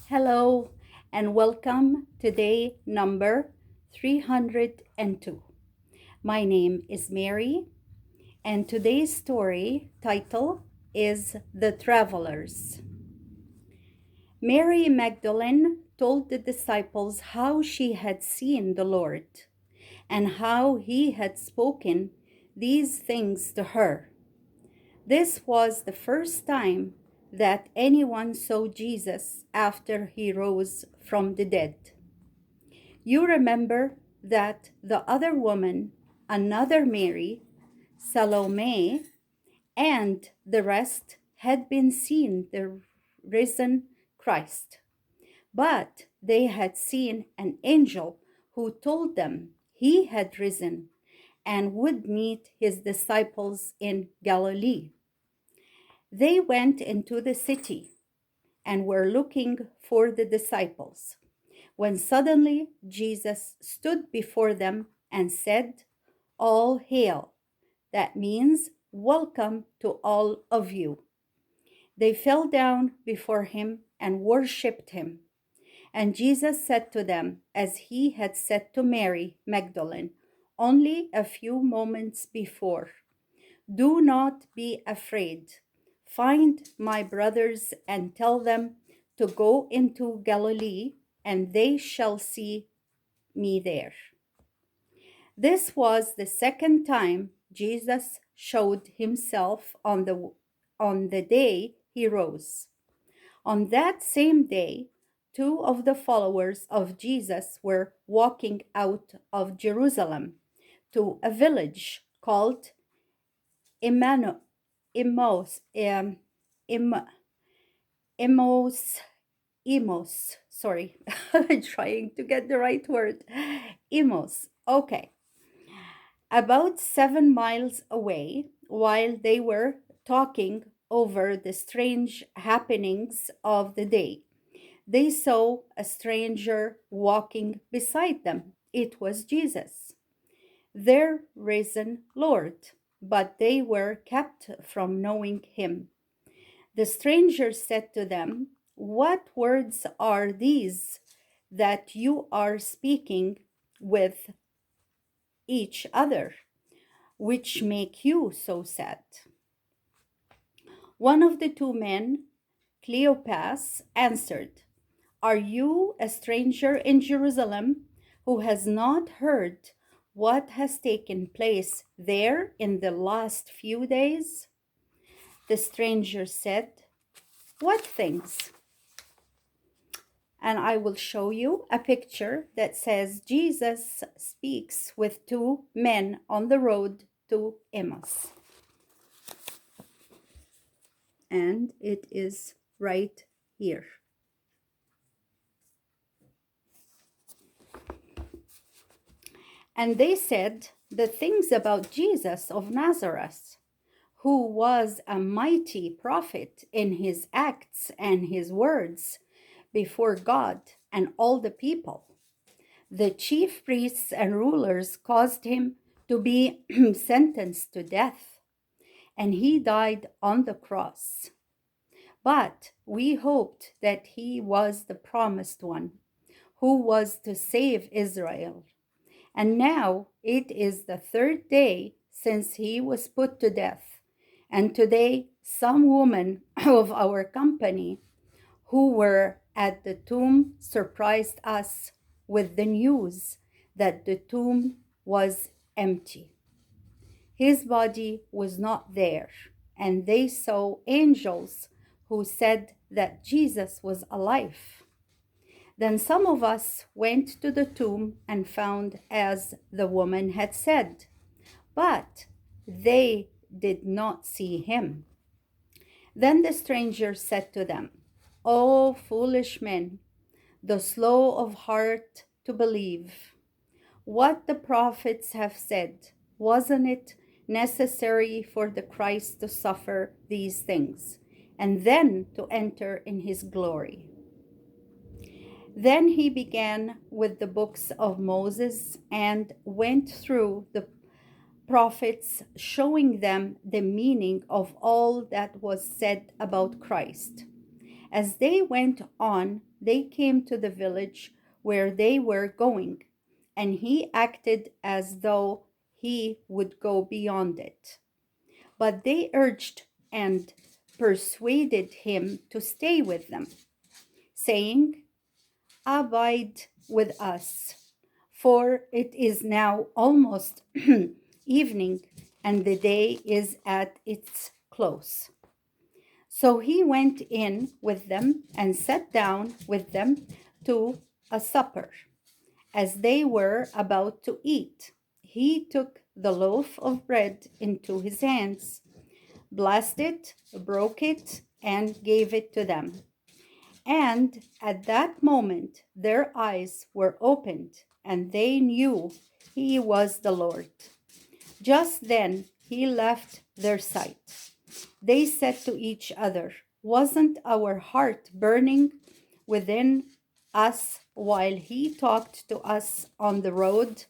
Hello and welcome to day number 302. My name is Mary and today's story title is The Travelers. Mary Magdalene told the disciples how she had seen the Lord and how he had spoken these things to her. This was the first time that anyone saw Jesus after he rose from the dead. You remember that the other woman, another Mary, Salome, and the rest had been seen the risen Christ. But they had seen an angel who told them he had risen and would meet his disciples in Galilee. They went into the city and were looking for the disciples, when suddenly Jesus stood before them and said, "All hail." That means, "Welcome to all of you." They fell down before him and worshipped him. And Jesus said to them, as he had said to Mary Magdalene only a few moments before, "Do not be afraid. Find my brothers and tell them to go into Galilee, and they shall see me there." This was the second time Jesus showed himself on the day he rose. On that same day, two of the followers of Jesus were walking out of Jerusalem to a village called Emmaus, Emmaus, Em- Emmaus, Emos, sorry, I'm trying to get the right word. Emos, okay. About 7 miles away, while they were talking over the strange happenings of the day, they saw a stranger walking beside them. It was Jesus, their risen Lord, but they were kept from knowing him. The stranger said to them, "What words are these that you are speaking with each other, which make you so sad?" One of the two men, Cleopas, answered, "Are you a stranger in Jerusalem who has not heard what has taken place there in the last few days?" The stranger said, "What things?" And I will show you a picture that says Jesus speaks with two men on the road to Emmaus. And it is right here. And they said the things about Jesus of Nazareth, who was a mighty prophet in his acts and his words before God and all the people. The chief priests and rulers caused him to be sentenced to death, and he died on the cross. But we hoped that he was the promised one who was to save Israel. And now it is the third day since he was put to death. And today, some women of our company who were at the tomb surprised us with the news that the tomb was empty. His body was not there, and they saw angels who said that Jesus was alive. Then some of us went to the tomb and found as the woman had said, but they did not see him. Then the stranger said to them, "O foolish men, the slow of heart to believe what the prophets have said. Wasn't it necessary for the Christ to suffer these things and then to enter in his glory?" Then he began with the books of Moses and went through the prophets, showing them the meaning of all that was said about Christ. As they went on, they came to the village where they were going, and he acted as though he would go beyond it. But they urged and persuaded him to stay with them, saying, "Abide with us, for it is now almost evening, and the day is at its close." So he went in with them and sat down with them to a supper. As they were about to eat, he took the loaf of bread into his hands, blessed it, broke it, and gave it to them. And at that moment, their eyes were opened, and they knew he was the Lord. Just then, he left their sight. They said to each other, "Wasn't our heart burning within us while he talked to us on the road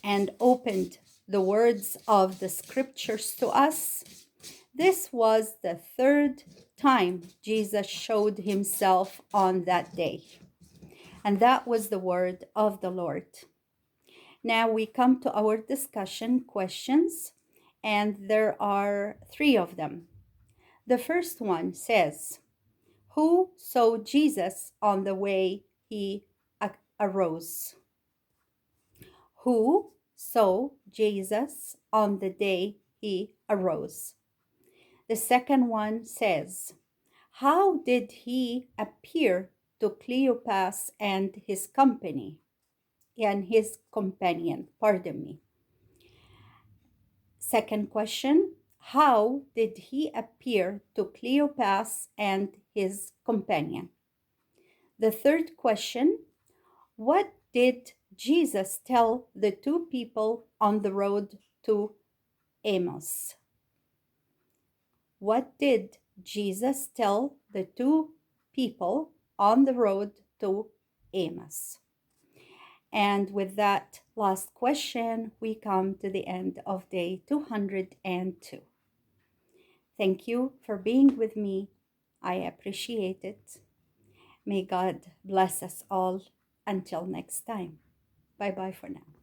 and opened the words of the scriptures to us?" This was the third time Jesus showed himself on that day. And that was the word of the Lord. Now we come to our discussion questions, and there are 3 of them. The first one says, "Who saw Jesus on the way he arose?" Who saw Jesus on the day he arose? The second one says, "How did he appear to Cleopas and his company?" And his companion, pardon me. Second question, how did he appear to Cleopas and his companion? The third question, what did Jesus tell the 2 people on the road to Emmaus? What did Jesus tell the 2 people on the road to Emmaus? And with that last question, we come to the end of day 202. Thank you for being with me. I appreciate it. May God bless us all. Until next time. Bye-bye for now.